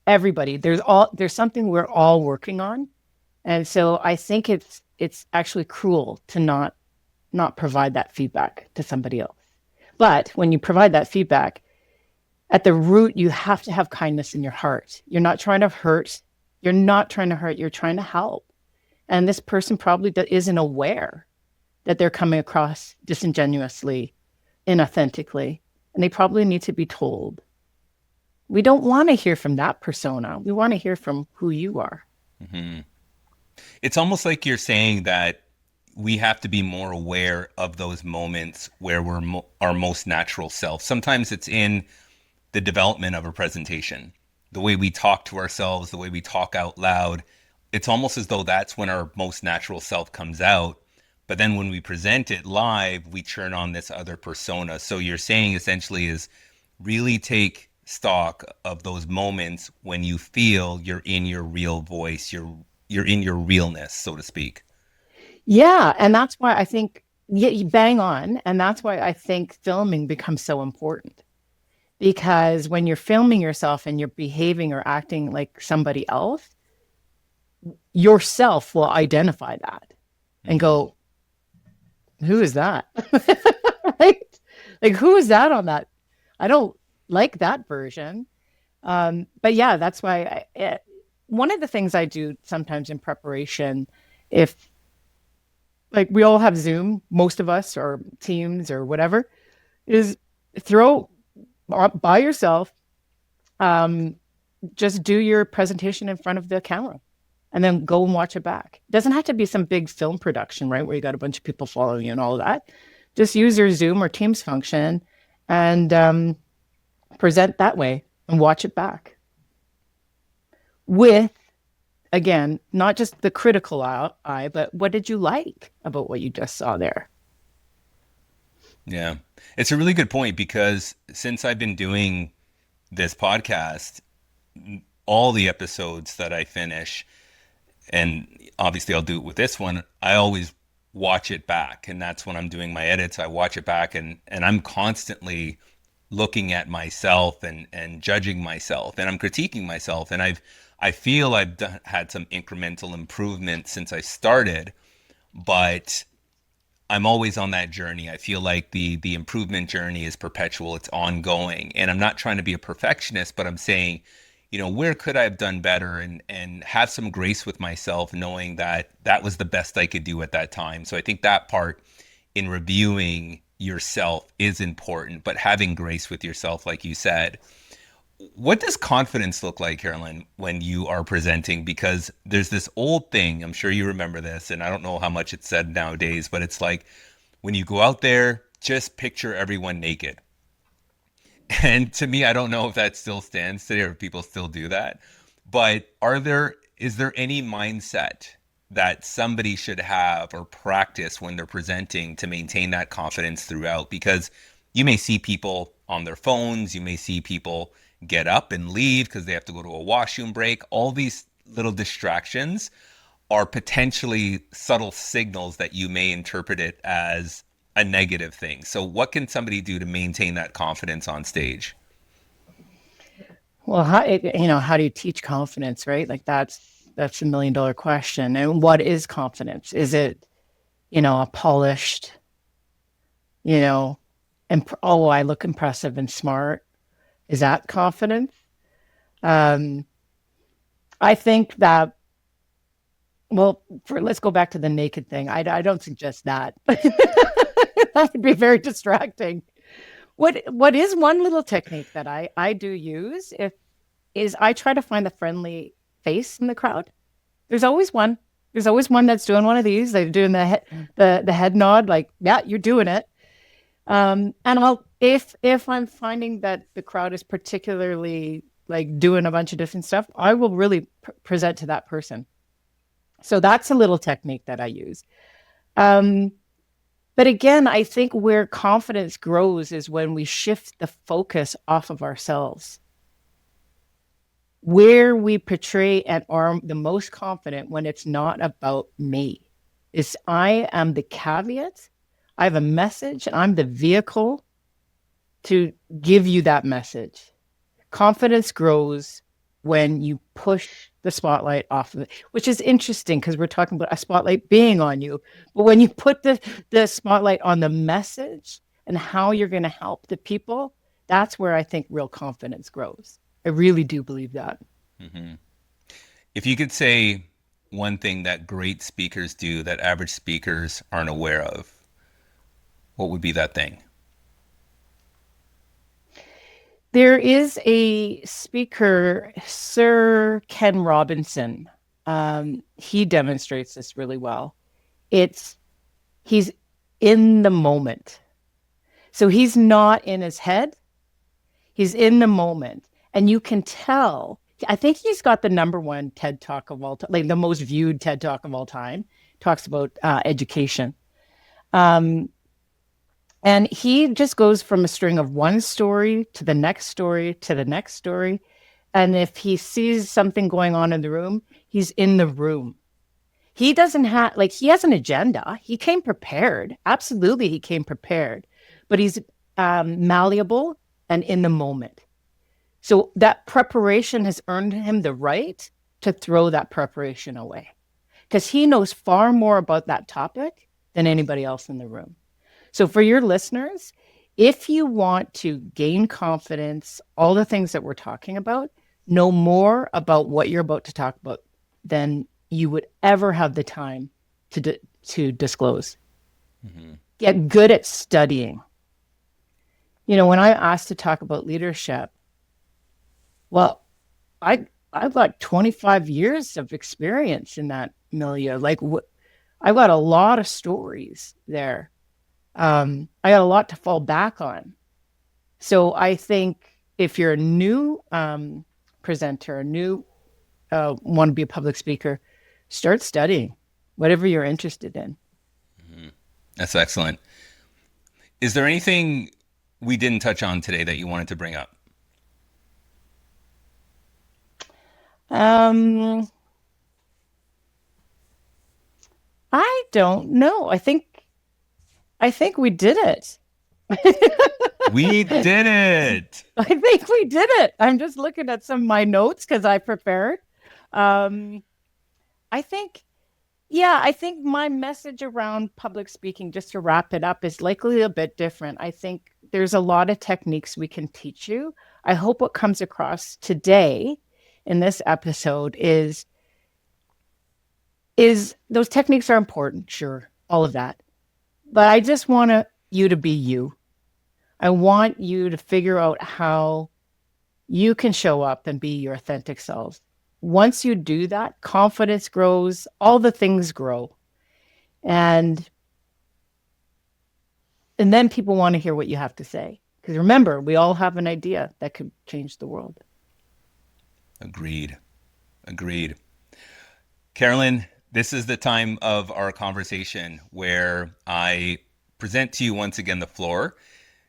Everybody. There's something we're all working on. And so I think it's actually cruel to not provide that feedback to somebody else. But when you provide that feedback, at the root, you have to have kindness in your heart. You're not trying to hurt. You're not trying to hurt. You're trying to help. And this person probably isn't aware that they're coming across disingenuously, inauthentically, and they probably need to be told. We don't want to hear from that persona. We want to hear from who you are. Hmm. It's almost like you're saying that we have to be more aware of those moments where we're our most natural self. Sometimes it's in the development of a presentation, the way we talk to ourselves, the way we talk out loud. It's almost as though that's when our most natural self comes out. But then when we present it live, we turn on this other persona. So you're saying essentially is really take stock of those moments when you feel you're in your real voice, you're in your realness, so to speak. Yeah, and that's why I think yeah, you bang on, and that's why I think filming becomes so important. Because when you're filming yourself and you're behaving or acting like somebody else, yourself will identify that and Hmm. go, "Who is that?" Right? Like, who is that on that? I don't like that version. But yeah, that's why one of the things I do sometimes in preparation, if like we all have Zoom, most of us, or Teams or whatever, is throw by yourself, um, just do your presentation in front of the camera and then go and watch it back. It doesn't have to be some big film production, right? Where you got a bunch of people following you and all of that. Just use your Zoom or Teams function and present that way and watch it back with, again, not just the critical eye, but what did you like about what you just saw there? Yeah. It's a really good point because since I've been doing this podcast, all the episodes that I finish, and obviously I'll do it with this one, I always watch it back. And that's when I'm doing my edits. I watch it back and I'm constantly looking at myself and judging myself and I'm critiquing myself. And I feel had some incremental improvement since I started, but I'm always on that journey. I feel like the improvement journey is perpetual. It's ongoing. And I'm not trying to be a perfectionist, but I'm saying, where could I have done better and have some grace with myself, knowing that that was the best I could do at that time. So I think that part in reviewing yourself is important, but having grace with yourself, like you said. What does confidence look like, Caroline, when you are presenting? Because there's this old thing, I'm sure you remember this, and I don't know how much it's said nowadays, but it's like when you go out there, just picture everyone naked. And to me, I don't know if that still stands today or if people still do that. But is there any mindset that somebody should have or practice when they're presenting to maintain that confidence throughout? Because you may see people on their phones, you may see people get up and leave because they have to go to a washroom break. All these little distractions are potentially subtle signals that you may interpret it as a negative thing. So, what can somebody do to maintain that confidence on stage? Well, how do you teach confidence, right? Like that's $1 million question. And what is confidence? Is it, a polished, you know, oh, I look impressive and smart? Is that confidence? Um, I think that, well, let's go back to the naked thing. I don't suggest that. That would be very distracting. What is one little technique that I do use if is I try to find a friendly face in the crowd. There's always one. There's always one that's doing one of these. They're doing the head nod, like, yeah, you're doing it. And I'll if I'm finding that the crowd is particularly like doing a bunch of different stuff, I will really present to that person. So that's a little technique that I use. Um, but again, I think where confidence grows is when we shift the focus off of ourselves. Where we portray and are the most confident when it's not about me is I am the caveat. I have a message and I'm the vehicle to give you that message. Confidence grows when you push the spotlight off of it, which is interesting because we're talking about a spotlight being on you. But when you put the spotlight on the message and how you're going to help the people, that's where I think real confidence grows. I really do believe that. Hmm. If you could say one thing that great speakers do that average speakers aren't aware of, what would be that thing? There is a speaker, Sir Ken Robinson. He demonstrates this really well. It's he's in the moment. So he's not in his head, he's in the moment. And you can tell, I think he's got the number one TED talk of all time, like the most viewed TED talk of all time, talks about education. Um, and he just goes from a string of one story to the next story to the next story. And if he sees something going on in the room, he's in the room. He doesn't have, like, he has an agenda. He came prepared. Absolutely, he came prepared. But he's malleable and in the moment. So that preparation has earned him the right to throw that preparation away because he knows far more about that topic than anybody else in the room. So for your listeners, if you want to gain confidence, all the things that we're talking about, know more about what you're about to talk about than you would ever have the time to disclose. Hmm. Get good at studying. When I'm asked to talk about leadership, well, I I've got 25 years of experience in that milieu. Like I've got a lot of stories there. I got a lot to fall back on. So I think if you're a new presenter, a new want to be a public speaker, start studying whatever you're interested in. Hmm. That's excellent. Is there anything we didn't touch on today that you wanted to bring up? Um, I don't know. I think we did it. We did it. I think we did it. I'm just looking at some of my notes because I prepared. Um, I think, yeah, I think my message around public speaking, just to wrap it up, is likely a bit different. I think there's a lot of techniques we can teach you. I hope what comes across today in this episode is those techniques are important, sure, all of that. But I just want you to be you. I want you to figure out how you can show up and be your authentic self. Once you do that, confidence grows, all the things grow. And and then people want to hear what you have to say. Because remember, we all have an idea that could change the world. Agreed. Agreed. Carolyn, this is the time of our conversation where I present to you once again the floor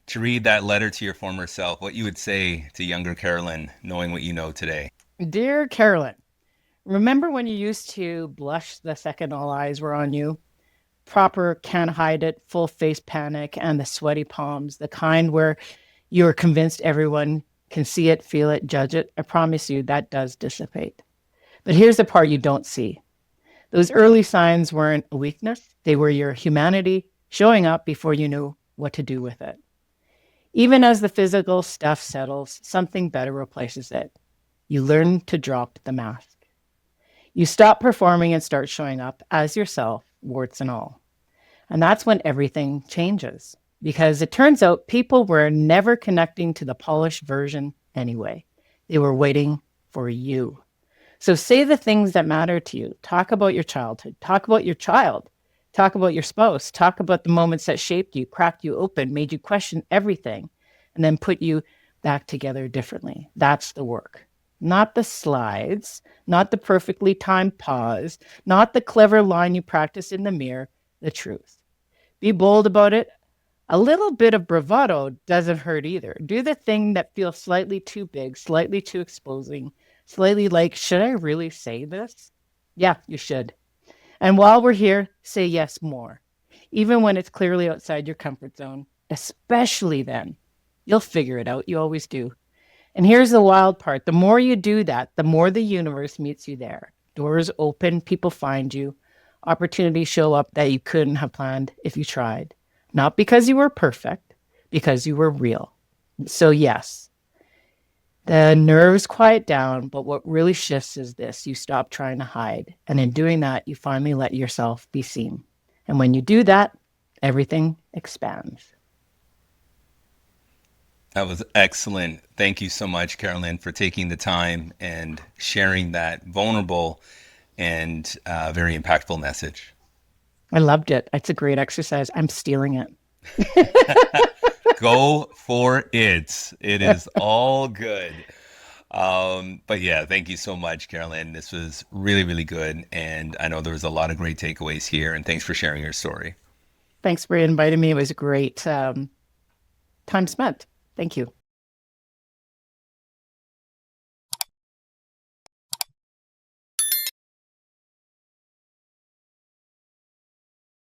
to read that letter to your former self, what you would say to younger Carolyn, knowing what you know today. Dear Carolyn, remember when you used to blush the second all eyes were on you? Proper can't hide it, full face panic, and the sweaty palms, the kind where you're convinced everyone can see it, feel it, judge it, I promise you that does dissipate. But here's the part you don't see. Those early signs weren't a weakness, they were your humanity showing up before you knew what to do with it. Even as the physical stuff settles, something better replaces it. You learn to drop the mask. You stop performing and start showing up as yourself, warts and all. And that's when everything changes. Because it turns out people were never connecting to the polished version anyway. They were waiting for you. So say the things that matter to you. Talk about your childhood. Talk about your child. Talk about your spouse. Talk about the moments that shaped you, cracked you open, made you question everything, and then put you back together differently. That's the work. Not the slides, not the perfectly timed pause, not the clever line you practice in the mirror, the truth. Be bold about it. A little bit of bravado doesn't hurt either. Do the thing that feels slightly too big, slightly too exposing, slightly like, should I really say this? Yeah, you should. And while we're here, say yes more, even when it's clearly outside your comfort zone, especially then. You'll figure it out. You always do. And here's the wild part. The more you do that, the more the universe meets you there. Doors open, people find you, opportunities show up that you couldn't have planned if you tried. Not because you were perfect, because you were real. So yes, the nerves quiet down, but what really shifts is this. You stop trying to hide. And in doing that, you finally let yourself be seen. And when you do that, everything expands. That was excellent. Thank you so much, Carolyn, for taking the time and sharing that vulnerable and very impactful message. I loved it. It's a great exercise. I'm stealing it. Go for it. It is all good. But yeah, thank you so much, Carolyn. This was really, really good. And I know there was a lot of great takeaways here. And thanks for sharing your story. Thanks for inviting me. It was a great time spent. Thank you.